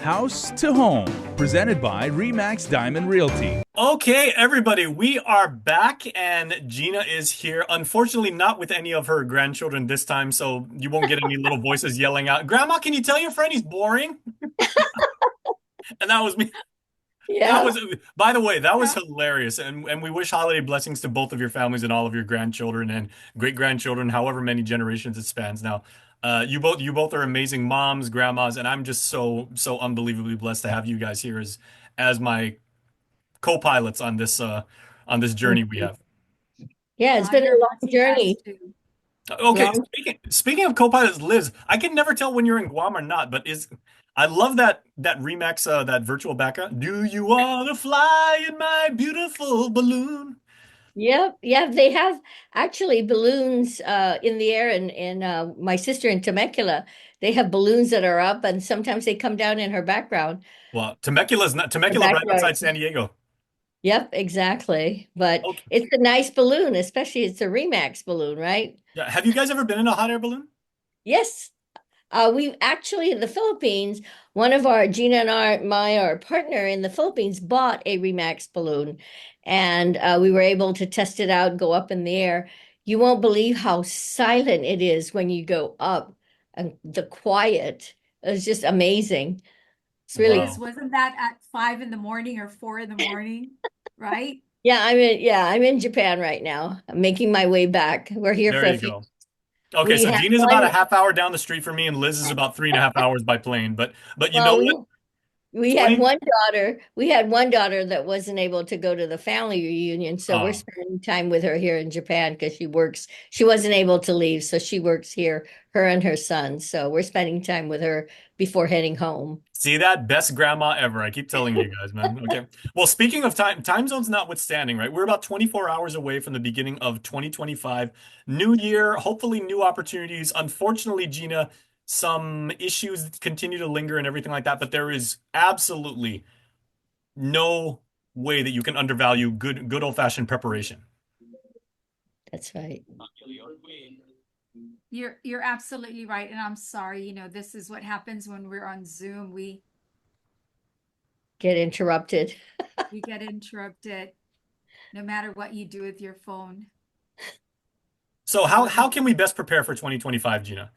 House to Home, presented by Remax Diamond Realty. Okay, everybody, we are back and Gina is here. Unfortunately, not with any of her grandchildren this time, so you won't get any little voices yelling out, Grandma, can you tell your friend he's boring? And that was me. That Yeah. was, by the way, that was hilarious. And we wish holiday blessings to both of your families and all of your grandchildren and great grandchildren, however many generations it spans now. You both are amazing moms, grandmas, and I'm just so unbelievably blessed to have you guys here as my co-pilots on this journey we have. Yeah, it's Well, been a you're long blessing us journey. too. Okay, Long. speaking of co-pilots, Liz, I can never tell when you're in Guam or not, but is I love that Remax that virtual background. Do you want to fly in my beautiful balloon? Yep. Yeah, they have actually balloons in the air and my sister in Temecula, they have balloons that are up and sometimes they come down in her background. Well, Temecula's not Her Temecula right backyard. outside San Diego. Yep, exactly. But Okay. it's a nice balloon, especially it's a Remax balloon, right? Yeah. Have you guys ever been in a hot air balloon? Yes. We actually in the Philippines, one of our Gina and our partner in the Philippines bought a Remax balloon, and we were able to test it out, go up in the air. You won't believe how silent it is when you go up, and the quiet is just amazing. It's really Liz, Wow. wasn't that at 5 in the morning or 4 in the morning? Right? I'm in Japan right now. I'm making my way back. We're here There for a you few. go. Okay, We so had Gina's about a one. half hour down the street from me, and Liz is about 3.5 hours by plane. But you know Well, what? we had 20 one daughter. We had one daughter that wasn't able to go to the family reunion, so we're oh, spending time with her here in Japan because she works. She wasn't able to leave, so she works here, her and her son. So we're spending time with her before heading home. see that? Best grandma ever. I keep telling you guys, man. Okay. Well, speaking of time zones notwithstanding, right? We're about 24 hours away from the beginning of 2025. New year, hopefully new opportunities. Unfortunately, Gina, some issues continue to linger and everything like that, but there is absolutely no way that you can undervalue good old-fashioned preparation. That's right. You're absolutely right. And I'm sorry, this is what happens when we're on Zoom. Get interrupted. We get interrupted no matter what you do with your phone. So how can we best prepare for 2025, Gina?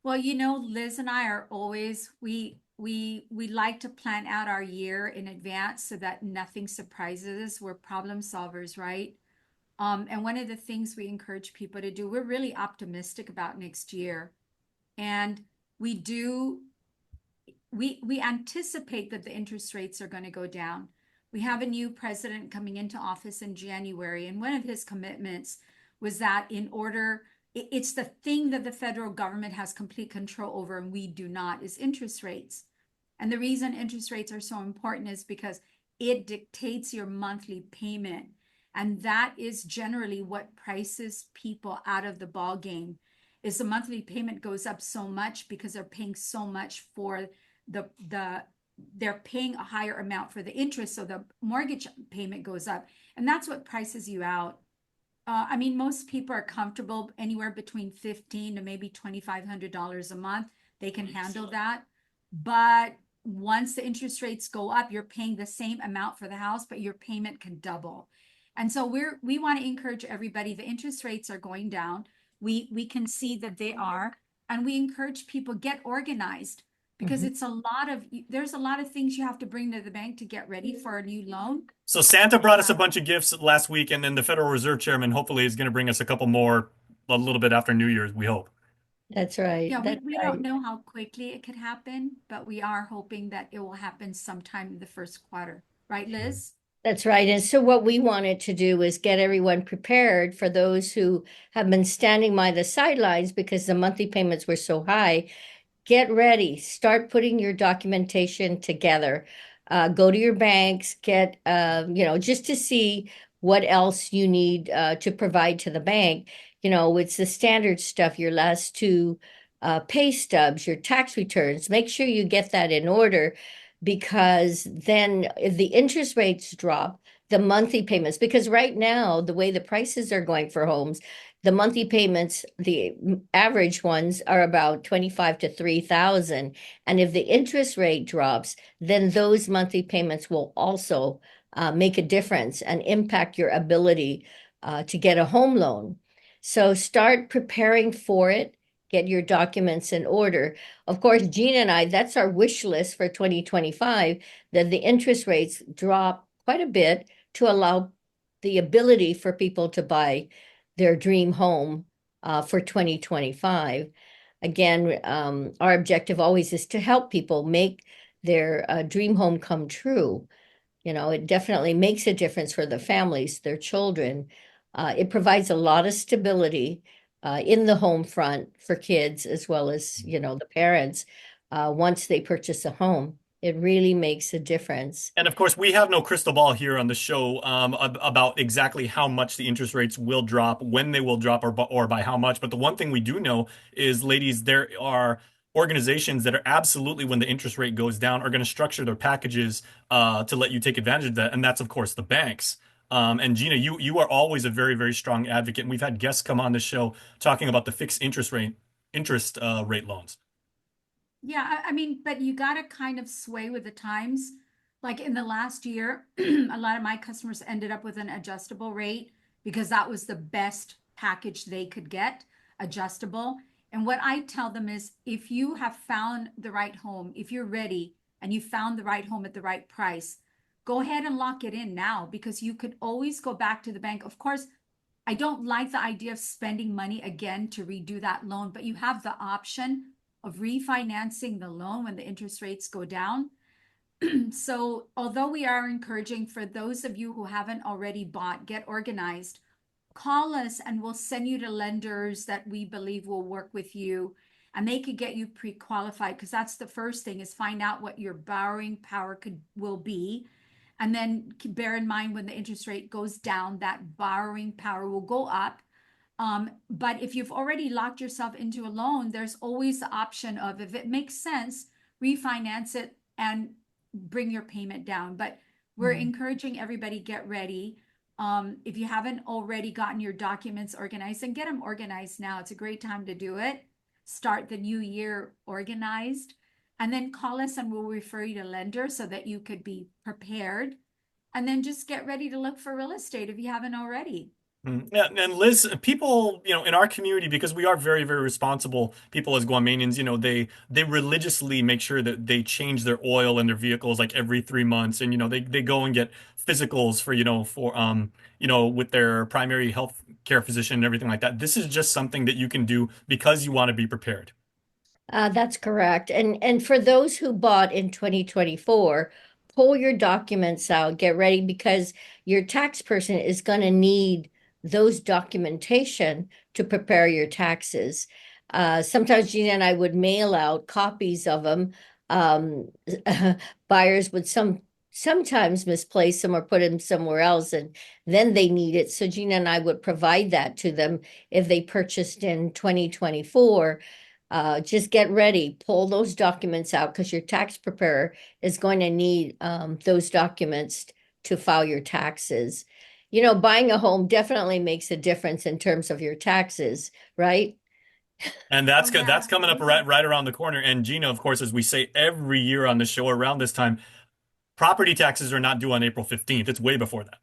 Well, Liz and I are always we like to plan out our year in advance so that nothing surprises us. We're problem solvers, right? And one of the things we encourage people to do, we're really optimistic about next year. And we do, we anticipate that the interest rates are going to go down. We have a new president coming into office in January, and one of his commitments was that it's the thing that the federal government has complete control over and we do not, is interest rates. And the reason interest rates are so important is because it dictates your monthly payment. And that is generally what prices people out of the ball game is the monthly payment goes up so much because they're paying so much for they're paying a higher amount for the interest, so the mortgage payment goes up, and that's what prices you out. I mean, most people are comfortable anywhere between $15 to maybe $2,500 a month. They can handle that. But once the interest rates go up, you're paying the same amount for the house, but your payment can double. And so we want to encourage everybody. The interest rates are going down. We can see that they are, and we encourage people get organized because there's a lot of things you have to bring to the bank to get ready for a new loan. So Santa brought us a bunch of gifts last week, and then the Federal Reserve Chairman hopefully is going to bring us a couple more a little bit after New Year's, we hope. That's right. Yeah, That's we don't right. know how quickly it could happen, but we are hoping that it will happen sometime in the first quarter. Right, Liz? That's right. And so what we wanted to do was get everyone prepared for those who have been standing by the sidelines because the monthly payments were so high. Get ready, start putting your documentation together. Go to your banks, get, just to see what else you need to provide to the bank. It's the standard stuff, your last two pay stubs, your tax returns. Make sure you get that in order because then if the interest rates drop, the monthly payments, because right now, the way the prices are going for homes, the monthly payments, the average ones are about 25 to 3,000. And if the interest rate drops, then those monthly payments will also make a difference and impact your ability to get a home loan. So start preparing for it. Get your documents in order. Of course, Gina and I, that's our wish list for 2025, that the interest rates drop quite a bit to allow the ability for people to buy their dream home for 2025. Again, our objective always is to help people make their dream home come true. It definitely makes a difference for the families, their children. It provides a lot of stability in the home front for kids as well as, the parents once they purchase a home. It really makes a difference. And of course, we have no crystal ball here on the show about exactly how much the interest rates will drop, when they will drop, or by how much. But the one thing we do know is, ladies, there are organizations that are absolutely, when the interest rate goes down, are going to structure their packages to let you take advantage of that. And that's, of course, the banks. And Gina, you are always a very, very strong advocate. And we've had guests come on the show talking about the fixed interest rate loans. Yeah, I mean, but you got to kind of sway with the times. Like in the last year, a lot of my customers ended up with an adjustable rate because that was the best package they could get, adjustable. And what I tell them is if you have found the right home, if you're ready and you found the right home at the right price, go ahead and lock it in now because you could always go back to the bank. Of course, I don't like the idea of spending money again to redo that loan, but you have the option of refinancing the loan when the interest rates go down. So, although we are encouraging for those of you who haven't already bought, get organized, call us and we'll send you to lenders that we believe will work with you and they could get you pre-qualified because that's the first thing is find out what your borrowing power will be. And then bear in mind when the interest rate goes down, that borrowing power will go up. But if you've already locked yourself into a loan, there's always the option of, if it makes sense, refinance it and bring your payment down. But we're encouraging everybody get ready. If you haven't already gotten your documents organized, then get them organized now. It's a great time to do it. Start the new year organized. And then call us and we'll refer you to lender so that you could be prepared. And then just get ready to look for real estate if you haven't already. Yeah, and Liz, people, in our community, because we are very, very responsible people as Guamanians, they religiously make sure that they change their oil in their vehicles like every 3 months, and they go and get physicals with their primary health care physician and everything like that. This is just something that you can do because you want to be prepared. That's correct. And for those who bought in 2024, pull your documents out, get ready because your tax person is going to need those documentation to prepare your taxes. Sometimes Gina and I would mail out copies of them. Um, Buyers would sometimes misplace them or put them somewhere else, and then they need it. So Gina and I would provide that to them if they purchased in 2024. Just get ready, pull those documents out because your tax preparer is going to need those documents to file your taxes. Buying a home definitely makes a difference in terms of your taxes, right? And Oh, yeah, that's coming up absolutely. right around the corner. And Gina, of course, as we say every year on the show around this time, property taxes are not due on April 15th. It's way before that.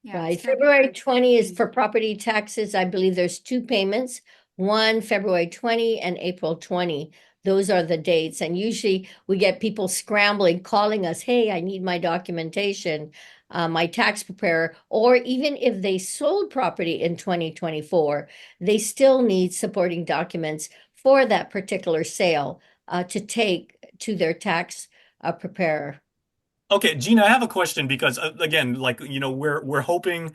Yeah, it's Right. February February 20 is 15th. for property taxes. I believe there's two payments, one February 20 and April 20. Those are the dates. And usually we get people scrambling, calling us, hey, I need my documentation, my tax preparer, or even if they sold property in 2024, they still need supporting documents for that particular sale to take to their tax preparer. Okay, Gina, I have a question because again, we're hoping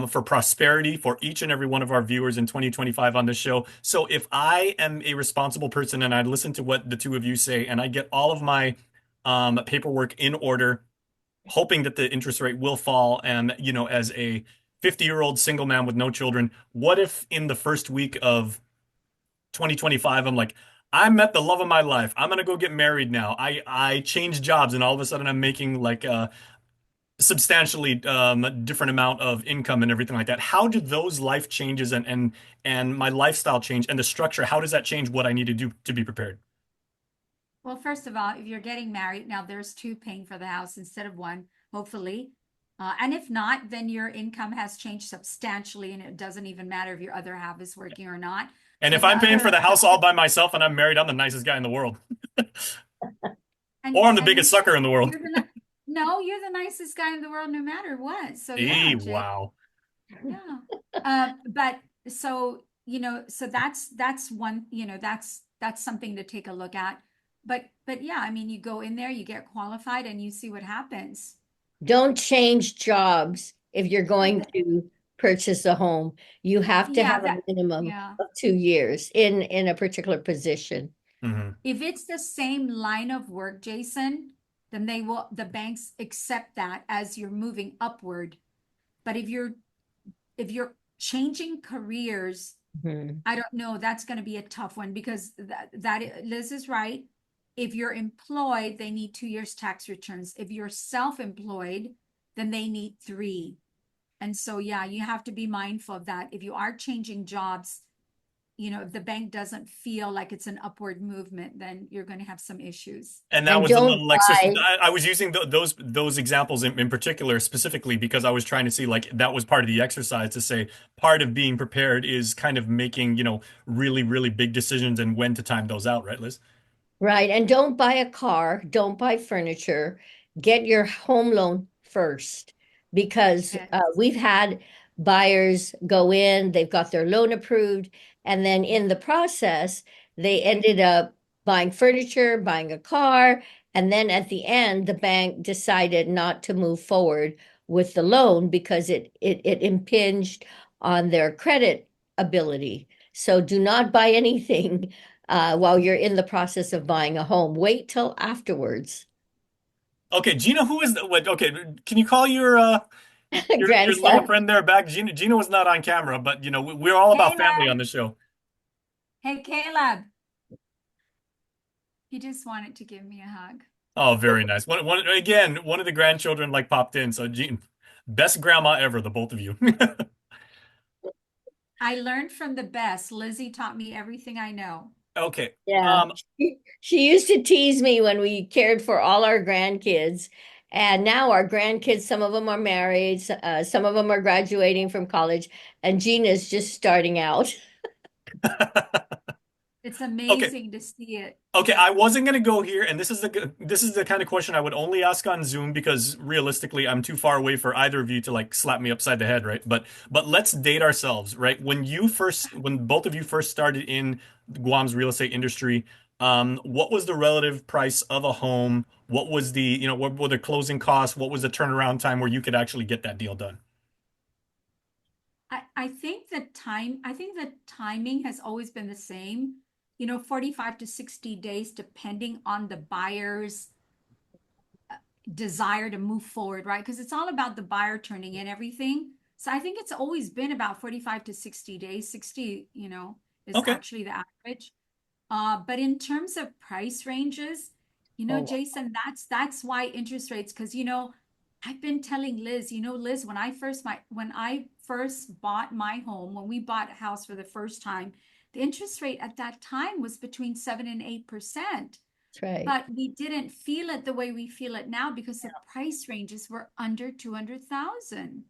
for prosperity for each and every one of our viewers in 2025 on this show. So if I am a responsible person and I listen to what the two of you say and I get all of my paperwork in order, hoping that the interest rate will fall, and as a 50-year-old single man with no children, what if in the first week of 2025, I'm like, I met the love of my life. I'm gonna go get married now. I changed jobs, and all of a sudden, I'm making like substantially different amount of income and everything like that. How do those life changes and my lifestyle change and the structure, how does that change what I need to do to be prepared? Well, first of all, if you're getting married, now there's two paying for the house instead of one, hopefully. And if not, then your income has changed substantially, and it doesn't even matter if your other half is working or not. And So if the I'm paying other, for the house all by myself and I'm married, I'm the nicest guy in the world. Or I'm the and biggest sucker in the world. you're no, you're the nicest guy in the world no matter what. So yeah, Jay. Wow. Yeah. But so, so that's one, that's something to take a look at. But yeah, I mean, you go in there, you get qualified and you see what happens. Don't change jobs if you're going to purchase a home. You have to Yeah, have a minimum yeah. of 2 years in a particular position. Hmm. If it's the same line of work, Jason, then the banks accept that as you're moving upward. But if you're changing careers, Mhm. I don't know, that's going to be a tough one because Liz is right. If you're employed, they need 2 years tax returns. If you're self-employed, then they need three. And so, yeah, you have to be mindful of that. If you are changing jobs, if the bank doesn't feel like it's an upward movement, then you're going to have some issues. And that And was a don't little extra. buy, I was using those examples in particular specifically because I was trying to see like that was part of the exercise to say part of being prepared is kind of making, really, really big decisions and when to time those out, right, Liz? right, and don't buy a car, don't buy furniture. Get your home loan first because Yes. we've had buyers go in, they've got their loan approved, and then in the process, they ended up buying furniture, buying a car, and then at the end, the bank decided not to move forward with the loan because it impinged on their credit ability. So do not buy anything while you're in the process of buying a home. Wait till afterwards. Okay, Gina, who is the what? Okay, can you call your little Grandson. friend there back? Gina was not on camera, but we're all about family on Caleb. the show. Hey, Caleb. He just wanted to give me a hug. Oh, very nice. One of the grandchildren like popped in. So, best grandma ever, the both of you. I learned from the best. Lizzie taught me everything I know. Okay. Yeah. Um, She used to tease me when we cared for all our grandkids. And now our grandkids, some of them are married, some of them are graduating from college, and Gina's just starting out. It's okay. amazing to see it. Okay, I wasn't gonna go here, and this is the kind of question I would only ask on Zoom because realistically, I'm too far away for either of you to like slap me upside the head, right? But let's date ourselves, right? When both of you first started in Guam's real estate industry, what was the relative price of a home? What was what were the closing costs? What was the turnaround time where you could actually get that deal done? I think the timing has always been the same, 45 to 60 days, depending on the buyer's desire to move forward, right? Because it's all about the buyer turning in everything. So I think it's always been about 45 to 60 days. 60, is Okay. actually the average. But in terms of price ranges, Oh, Jason, that's why interest rates, because I've been telling Liz, Liz, when I first bought my home, when we bought a house for the first time, the interest rate at that time was between 7 and 8%. that's right. But we didn't feel it the way we feel it now because the price ranges were under 200,000.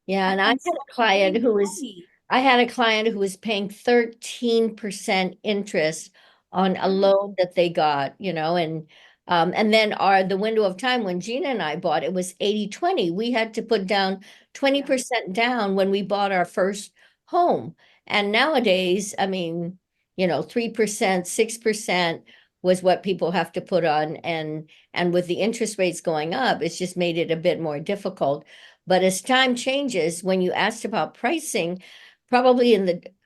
Yeah, and And so getting money. I had a client who was paying 13% interest on a Yeah, loan that they got, and then the window of time when Gina and I bought it was 80/20. We had to put down yeah. 20% down when we bought our first home. And nowadays, I mean, 3%, 6% was what people have to put on, and with the interest rates going up, it's just made it a bit more difficult. But as time changes, when you asked about pricing, probably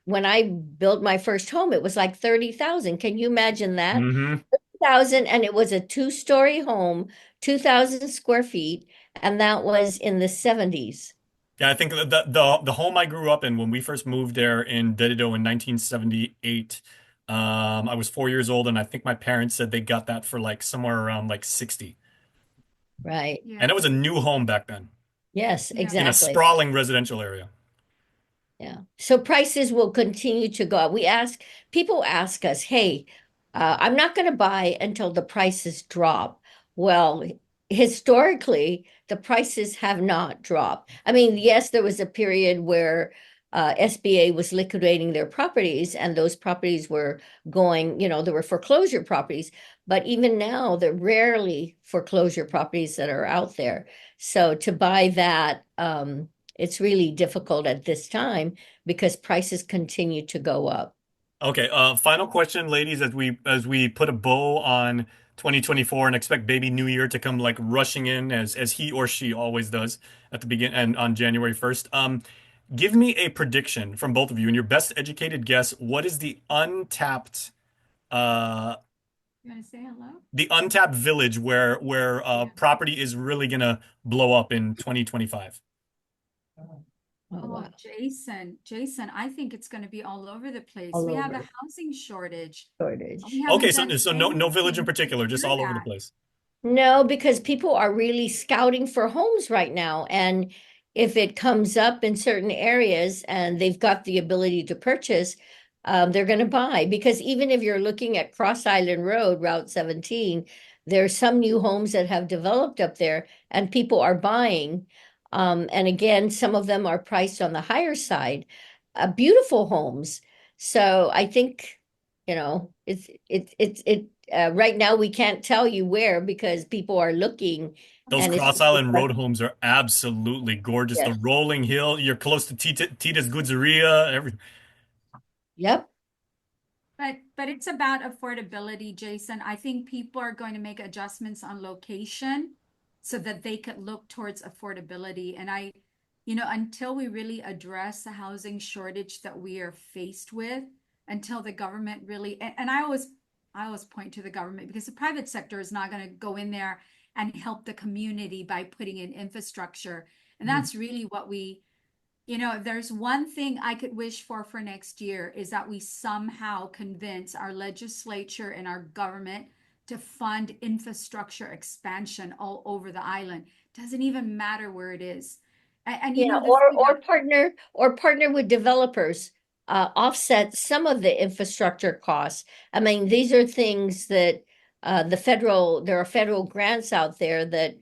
when I built my first home, it was like 30,000. Can you imagine that? Mm-hmm. 1,000, and it was a two-story home, 2,000 square feet, and that was in the 70s. Yeah, I think the home I grew up in when we first moved there in Dededo in 1978, I was 4 years old, and I think my parents said they got that for like somewhere around like 60. Right. And it was a Yes. new home back then Yes, Yeah. in a exactly. sprawling residential area. Yeah. So prices will continue to go up. People ask us, hey, I'm not going to buy until the prices drop. Well, historically, the prices have not dropped. I mean, yes, there was a period where SBA was liquidating their properties, and those properties were going, there were foreclosure properties. But even now, there are rarely foreclosure properties that are out there. So to buy that, it's really difficult at this time because prices continue to go up. Okay, final question, ladies, as we put a bow on 2024 and expect baby New Year to come like rushing in as he or she always does at the begin and on January 1st. Give me a prediction from both of you and your best educated guess. What is uh You want to say hello? the untapped village where Yeah. property is really gonna blow up in 2025? Oh, Oh, wow. Jason, I think it's going to be all over the place. All We have a over housing shortage. We shortage. Okay, haven't so done so no village in anything to particular, just cure all over the that. place. No, because people are really scouting for homes right now. And if it comes up in certain areas and they've got the ability to purchase, they're going to buy. Because even if you're looking at Cross Island Road, Route 17, there's some new homes that have developed up there and people are buying. And again, some of them are priced on the higher side, beautiful homes. So I think, right now we can't tell you where because people are looking Those and it's Cross just a Island road question. homes are absolutely gorgeous. The Yes. rolling hill, you're close to Tita's Guzzeria. Yep. But it's about affordability, Jason. I think people are going to make adjustments on location so that they could look towards affordability. And until we really address the housing shortage that we are faced with, until the government really, and I always point to the government because the private sector is not going to go in there and help the community by putting in infrastructure. And Mm. that's really what if there's one thing I could wish for next year is that we somehow convince our legislature and our government to fund infrastructure expansion all over the island. Doesn't even matter where it is. And Yeah, the thing about or partner with developers, offset some of the infrastructure costs. I mean, these are things that there are federal grants out there that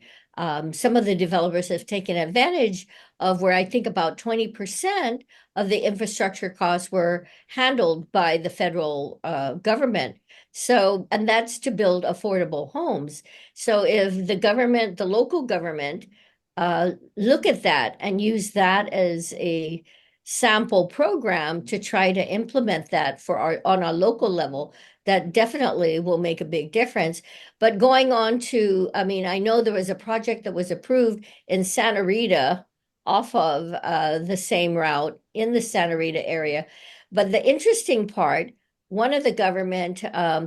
some of the developers have taken advantage of, where I think about 20% of the infrastructure costs were handled by the federal government. So, and that's to build affordable homes. So if the local government look at that and use that as a sample program to try to implement that on our local level, that definitely will make a big difference. But going on to, I mean, I know there was a project that was approved in Santa Rita off of the same route in the Santa Rita area. But the interesting part, one of the government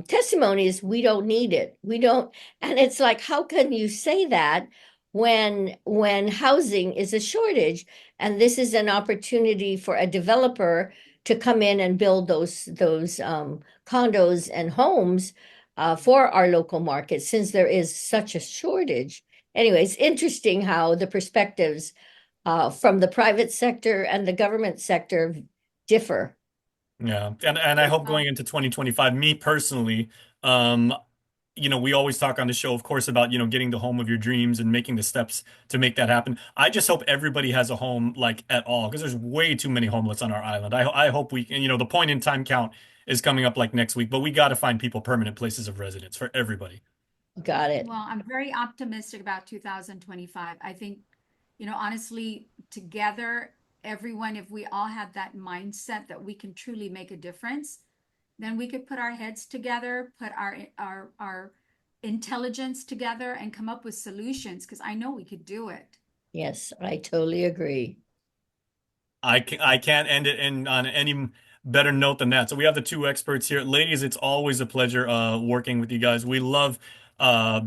testimonies, we don't need it. We don't, and it's like, how can you say that when housing is a shortage? And this is an opportunity for a developer to come in and build those condos and homes for our local market, since there is such a shortage. Anyway, it's interesting how the perspectives from the private sector and the government sector differ. Yeah, and I hope going into 2025, me personally, um, we always talk on the show, of course, about, getting the home of your dreams and making the steps to make that happen. I just hope everybody has a home like at all, because there's way too many homeless on our island. I hope we can, the point in time count is coming up like next week, but we got to find people permanent places of residence for everybody. Got it. Well, I'm very optimistic about 2025. I think, honestly, together, everyone, if we all have that mindset that we can truly make a difference, then we could put our heads together, put our intelligence together and come up with solutions because I know we could do it. Yes, I totally agree. I can't end it on any better note than that. So we have the two experts here. Ladies, it's always a pleasure working with you guys. We love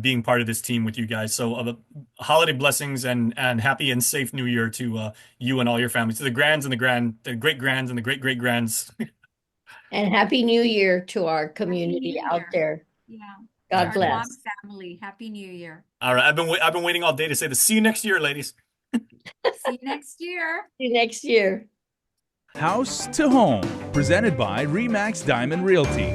being part of this team with you guys. So holiday blessings and happy and safe new year to you and all your families. To the grands and the great grands and the great great grands. And Happy New Year to our Happy community New out Year. there. Yeah. God our bless. long family. Happy New Year. All right, I've been waiting all day to say this. See you next year, ladies. See you next year. See you next year. House to Home, presented by Remax Diamond Realty.